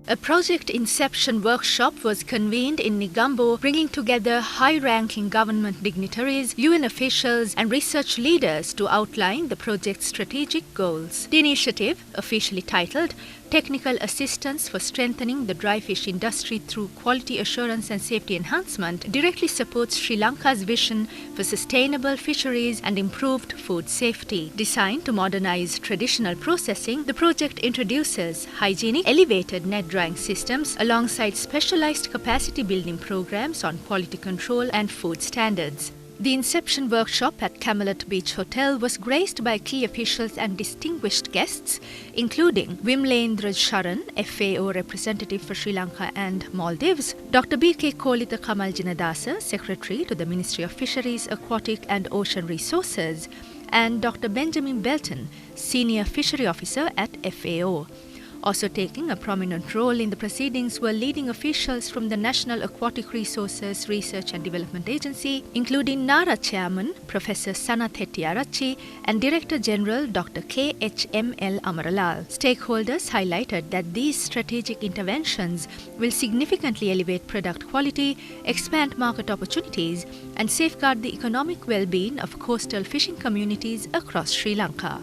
A Project Inception workshop was convened in Negombo, bringing together high-ranking government dignitaries, UN officials and research leaders to outline the project's strategic goals. The initiative, officially titled Technical Assistance for Strengthening the Dry Fish Industry Through Quality Assurance and Safety Enhancement, directly supports Sri Lanka's vision for sustainable fisheries and improved food safety. Designed to modernize traditional processing, the project introduces hygienic, elevated net drying systems alongside specialized capacity building programs on quality control and food standards. The Inception workshop at Camelot Beach Hotel was graced by key officials and distinguished guests, including Vimlendra Sharan, FAO Representative for Sri Lanka and Maldives, Dr. B.K. Kolita Kamal-Jinadasa, Secretary to the Ministry of Fisheries, Aquatic and Ocean Resources, and Dr. Benjamin Belton, Senior Fishery Officer at FAO. Also taking a prominent role in the proceedings were leading officials from the National Aquatic Resources Research and Development Agency, including NARA Chairman Professor Sanath Hettiarachchi and Director General Dr. K.H.M.L. Amaralal. Stakeholders highlighted that these strategic interventions will significantly elevate product quality, expand market opportunities, and safeguard the economic well-being of coastal fishing communities across Sri Lanka.